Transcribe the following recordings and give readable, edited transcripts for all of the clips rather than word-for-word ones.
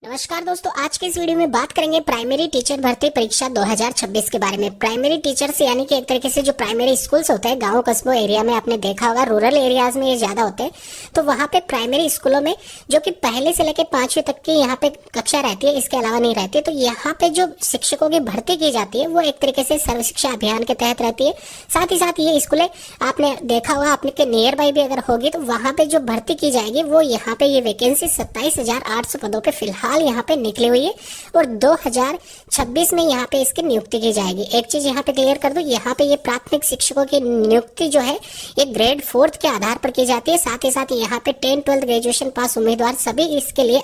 नमस्कार दोस्तों, आज के इस वीडियो में बात करेंगे प्राइमरी टीचर भर्ती परीक्षा 2026 के बारे में। प्राइमरी टीचर्स यानी कि एक तरीके से जो प्राइमरी स्कूल्स होते हैं गांव कस्बों एरिया में, आपने देखा होगा रूरल एरियाज में ये ज्यादा होते हैं। तो वहां पे प्राइमरी स्कूलों में जो कि पहले से लेकर 5वीं तक की यहाँ पे कक्षा रहती है, इसके अलावा नहीं रहती। तो यहाँ पे जो शिक्षकों की भर्ती की जाती है वो एक तरीके से सर्व शिक्षा अभियान के तहत रहती है। साथ ही साथ ये स्कूलें आपने देखा होगा, आपने के नियर बाई भी अगर होगी तो वहां पे जो भर्ती की जाएगी वो यहाँ पे ये वैकेंसी 27,800 पदों पे फिलहाल यहाँ पे निकली हुई है और 2026 में यहाँ पे इसकी नियुक्ति की जाएगी। एक चीज यहाँ पे क्लियर कर दूं, यहाँ पे ये प्राथमिक शिक्षकों की नियुक्ति जो है ये ग्रेड 4 के आधार पर की जाती है। साथ ही साथ यहाँ पे 10, 12 ग्रेजुएशन पास उम्मीदवार सभी इसके लिए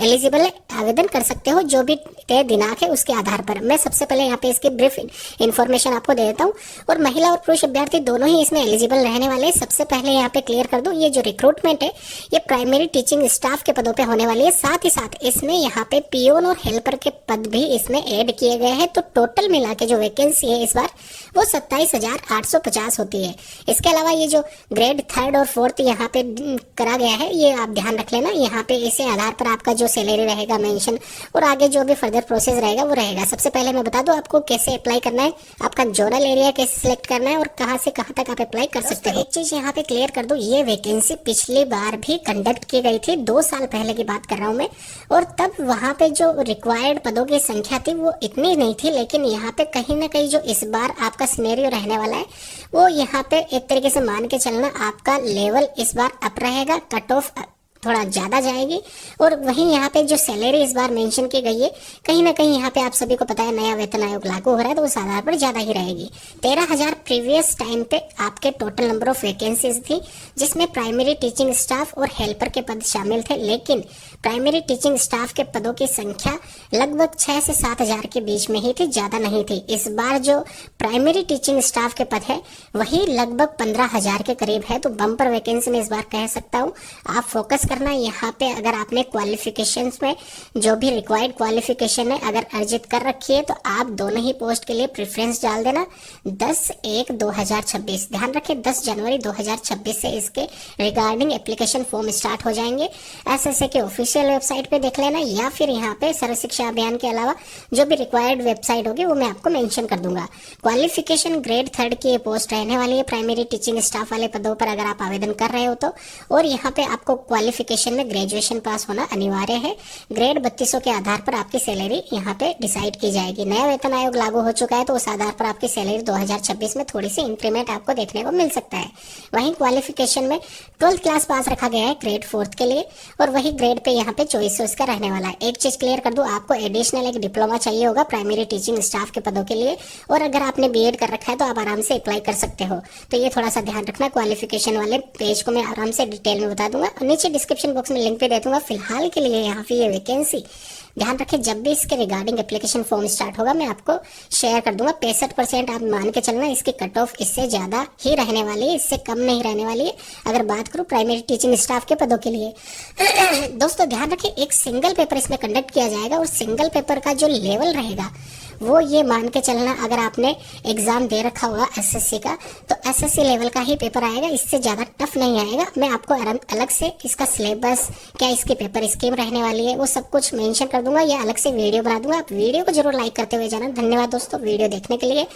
एलिजिबल आवेदन कर सकते हो, जो भी तय दिनांक है उसके आधार पर। मैं सबसे पहले यहाँ पे इसकी ब्रीफ इन्फॉर्मेशन आपको दे देता हूँ। और महिला और पुरुष अभ्यर्थी दोनों ही इसमें एलिजिबल रहने वाले हैं। सबसे पहले यहाँ पे क्लियर कर दूं, ये जो रिक्रूटमेंट है ये प्राइमरी टीचिंग स्टाफ के पदों पे होने वाली है। साथ ही साथ इसमें यहाँ पे पियोन और हेल्पर के पद भी इसमें ऐड किए गए हैं। तो टोटल मिला के जो वैकेंसी है इस बार वो 27,850 होती है। इसके अलावा ये जो ग्रेड 3 और 4 यहाँ पे करा गया है, ये आप ध्यान रख लेना। यहाँ पे इसी आधार पर आपका जो सैलरी रहेगा मेंशन और आगे जो भी फर्दर प्रोसेस रहेगा वो रहेगा। सबसे पहले मैं बता दूं आपको कैसे अप्लाई करना है, आपका जोनल एरिया कैसे सिलेक्ट करना है और कहाँ से कहाँ तक आप अप्लाई कर सकते हो। एक चीज यहाँ पे क्लियर कर दूं, ये वैकेंसी पिछली बार भी कंडक्ट की गई थी, 2 साल पहले की बात कर रहा हूँ मैं। और तब वहाँ पे जो रिक्वायर्ड पदों की संख्या थी वो इतनी नहीं थी, लेकिन यहाँ पे कहीं ना कहीं जो इस बार आपका सिनेरियो रहने वाला है वो यहाँ पे एक तरीके से मान के चलना, आपका लेवल इस बार अप रहेगा, कट ऑफ थोड़ा ज्यादा जाएगी। और वहीं यहाँ पे जो सैलरी इस बार मेंशन की गई है, कहीं ना कहीं यहाँ पे आप सभी को पता है नया वेतन आयोग लागू हो रहा है तो उस आधार पर ज्यादा ही रहेगी। 13,000 प्रीवियस टाइम पे आपके टोटल नंबर ऑफ वैकेंसीज थी, जिसमें प्राइमरी टीचिंग स्टाफ और हेल्पर के पद शामिल थे। लेकिन प्राइमरी टीचिंग स्टाफ के पदों की संख्या लगभग 6 से 7,000 के बीच में ही थी, ज्यादा नहीं थी। इस बार जो प्राइमरी टीचिंग स्टाफ के पद है वही लगभग 15,000 के करीब है। तो बम्पर वैकेंसी में इस बार कह सकता हूँ। आप फोकस करना यहाँ पे, अगर आपने क्वालिफिकेशंस में जो भी रिक्वायर्ड क्वालिफिकेशन है अगर अर्जित कर रखी है तो आप दोनों ही पोस्ट के लिए प्रेफरेंस डाल देना। 10/1/2026 ध्यान रखें, 10 जनवरी 2026 से इसके रिगार्डिंग एप्लीकेशन फॉर्म स्टार्ट हो जाएंगे। एसएसए के ऑफिशियल वेबसाइट पे देख लेना, या फिर यहाँ पे सर्व शिक्षा अभियान के अलावा जो भी रिक्वायर्ड वेबसाइट होगी वो मैं आपको मेंशन कर दूंगा। क्वालिफिकेशन ग्रेड 3 की ये पोस्ट रहने वाली है प्राइमरी टीचिंग स्टाफ वाले पदों पर अगर आप आवेदन कर रहे हो तो। और यहाँ पे आपको क्वालिफिकेशन में ग्रेजुएशन पास होना अनिवार्य है। ग्रेड 3200 के आधार पर आपकी सैलरी यहाँ पे डिसाइड की जाएगी। नया वेतन आयोग लागू हो चुका है तो उस आधार पर आपकी सैलरी 2026 में थोड़ी सी इंक्रीमेंट आपको देखने को मिल सकता है। वहीं क्वालिफिकेशन में 12th क्लास पास रखा गया है ग्रेड 4 के लिए, और वही ग्रेड पे यहाँ पे चॉइस उसका रहने वाला है। एक चीज क्लियर कर दूं, आपको एडिशनल एक डिप्लोमा चाहिए होगा प्राइमरी टीचिंग स्टाफ के पदों के लिए, और अगर आपने बीएड कर रखा है तो आप आराम से अप्लाई कर सकते हो। तो ये थोड़ा सा ध्यान रखना। क्वालिफिकेशन वाले पेज को मैं आराम से डिटेल में बता दूंगा और नीचे डिस्क्रिप्शन बॉक्स में लिंक पे दे दूंगा। फिलहाल के लिए यहाँ पे ये वैकेंसी ध्यान रखें, जब भी इसके रिगार्डिंग एप्लीकेशन फॉर्म स्टार्ट होगा मैं आपको शेयर कर दूंगा। 65% आप मान के चलना, इसकी कट ऑफ इससे ज्यादा ही रहने वाली है, इससे कम नहीं रहने वाली है अगर बात करूं प्राइमरी टीचिंग स्टाफ के पदों के लिए। दोस्तों ध्यान रखें, एक सिंगल पेपर इसमें कंडक्ट किया जाएगा और सिंगल पेपर का जो लेवल रहेगा वो ये मान के चलना, अगर आपने एग्जाम दे रखा होगा एसएससी का तो एसएससी लेवल का ही पेपर आएगा, इससे ज्यादा टफ नहीं आएगा। मैं आपको अलग से इसका सिलेबस, क्या इसकी पेपर स्कीम रहने वाली है, वो सब कुछ मेंशन कर दूंगा या अलग से वीडियो बना दूंगा। आप वीडियो को जरूर लाइक करते हुए जाना। धन्यवाद दोस्तों वीडियो देखने के लिए।